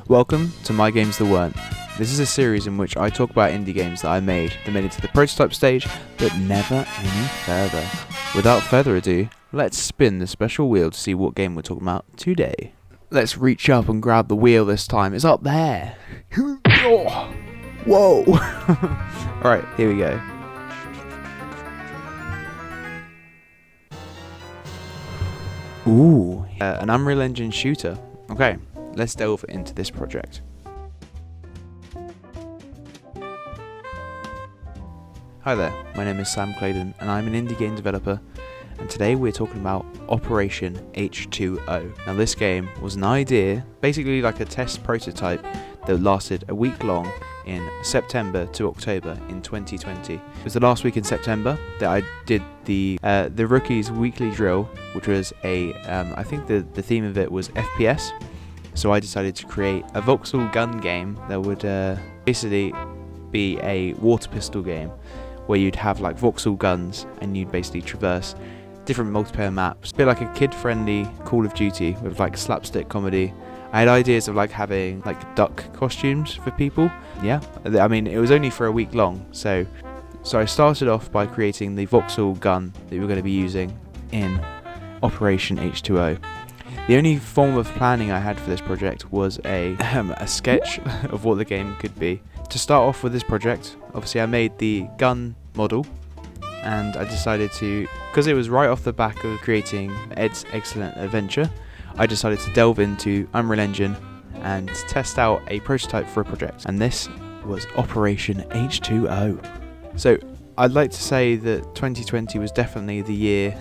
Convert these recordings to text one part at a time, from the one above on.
Welcome to My Games That Weren't. This is a series in which I talk about indie games that I made that made it to the prototype stage, but never any further. Without further ado, let's spin the special wheel to see what game we're talking about today. Let's reach up and grab the wheel this time. It's up there. Oh, whoa. Alright, here we go. Ooh, an Unreal Engine shooter. Okay, let's delve into this project. Hi there, my name is Sam Claydon and I'm an indie game developer, and today we're talking about Operation H2O. Now this game was an idea, basically like a test prototype that lasted a week long in September to October in 2020. It was the last week in September that I did the rookies weekly drill, which was I think the theme of it was FPS. So I decided to create a Voxel gun game that would basically be a water pistol game where you'd have like Voxel guns and you'd basically traverse different multiplayer maps. A bit like a kid-friendly Call of Duty with like slapstick comedy. I had ideas of like having like duck costumes for people. Yeah, I mean it was only for a week long, so I started off by creating the Voxel gun that we were going to be using in Operation H2O. The only form of planning I had for this project was a sketch of what the game could be. To start off with this project, obviously I made the gun model, and I decided to, because it was right off the back of creating Ed's Excellent Adventure, I decided to delve into Unreal Engine and test out a prototype for a project, and this was Operation H2O. So I'd like to say that 2020 was definitely the year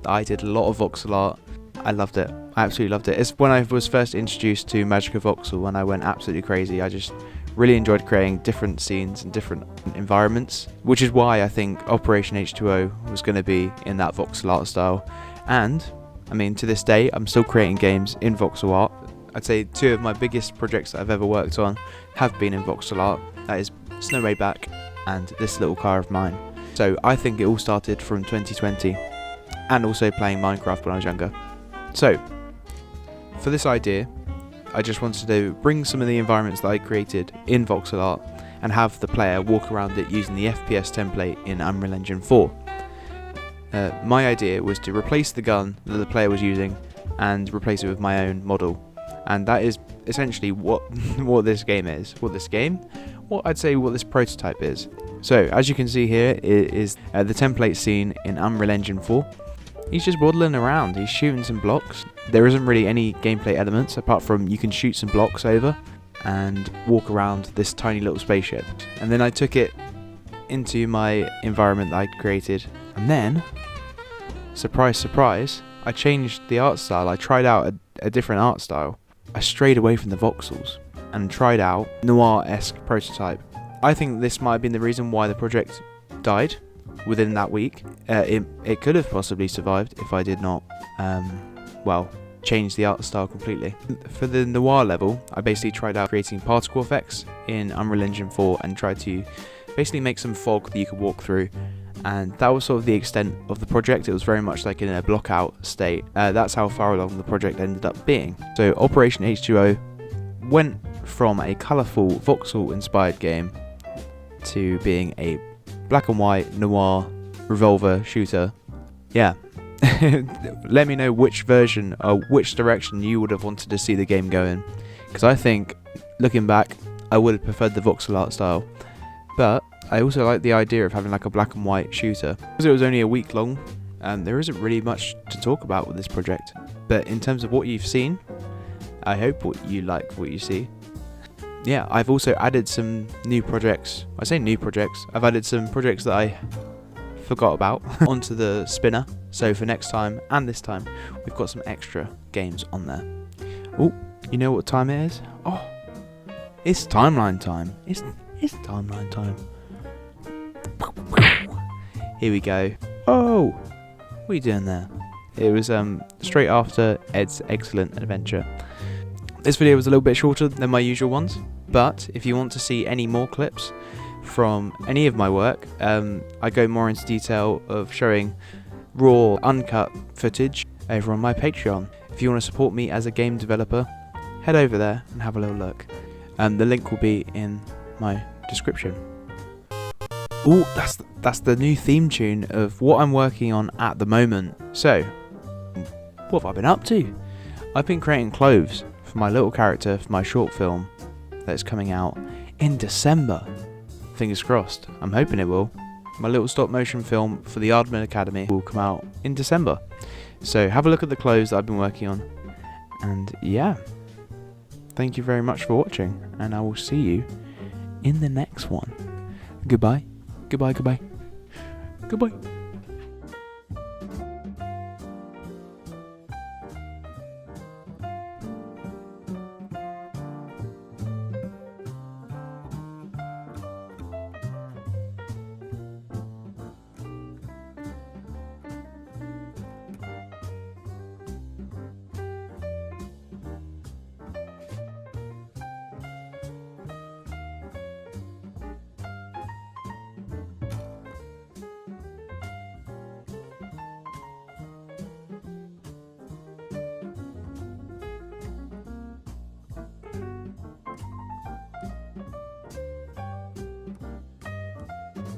that I did a lot of voxel art. I loved it. I absolutely loved it. It's when I was first introduced to Magic of Voxel and I went absolutely crazy. I just really enjoyed creating different scenes and different environments, which is why I think Operation H2O was going to be in that voxel art style. And I mean, to this day, I'm still creating games in voxel art. I'd say two of my biggest projects that I've ever worked on have been in voxel art. That is Snow Back and this little car of mine. So I think it all started from 2020 and also playing Minecraft when I was younger. So for this idea, I just wanted to bring some of the environments that I created in voxel art and have the player walk around it using the FPS template in Unreal Engine 4. My idea was to replace the gun that the player was using and replace it with my own model, and that is essentially what this game is. What this prototype is. So as you can see here, it is the template scene in Unreal Engine 4. He's just waddling around, he's shooting some blocks. There isn't really any gameplay elements apart from you can shoot some blocks over and walk around this tiny little spaceship. And then I took it into my environment that I'd created, and then, surprise surprise, I changed the art style. I tried out a different art style. I strayed away from the voxels and tried out noir-esque prototype. I think this might have been the reason why the project died within that week. It could have possibly survived if I did not change the art style completely. For the noir level, I basically tried out creating particle effects in Unreal Engine 4 and tried to basically make some fog that you could walk through, and that was sort of the extent of the project. It was very much like in a block out state. That's how far along the project ended up being. So Operation H2O went from a colourful voxel inspired game to being a black and white noir revolver shooter. Yeah. Let me know which version or which direction you would have wanted to see the game go in, because I think, looking back, I would have preferred the voxel art style, but I also like the idea of having like a black and white shooter. Because it was only a week long, there isn't really much to talk about with this project, but in terms of what you've seen, I hope you like what you see. Yeah, I've also added some new projects. I say new projects, I've added some projects that I forgot about onto the spinner. So for next time and this time, we've got some extra games on there. Oh, you know what time it is? Oh, it's timeline time. It's timeline time. Here we go. Oh, what are you doing there? It was straight after Ed's Excellent Adventure. This video was a little bit shorter than my usual ones, but if you want to see any more clips from any of my work, I go more into detail of showing raw, uncut footage over on my Patreon. If you want to support me as a game developer, head over there and have a little look. The link will be in my description. Oh, that's the new theme tune of what I'm working on at the moment. So, what have I been up to? I've been creating clothes for my little character for my short film that's coming out in December. Fingers crossed. I'm hoping it will. My little stop motion film for the Aardman Academy will come out in December. So have a look at the clothes that I've been working on. And yeah, thank you very much for watching, and I will see you in the next one. Goodbye. Goodbye, goodbye. Goodbye.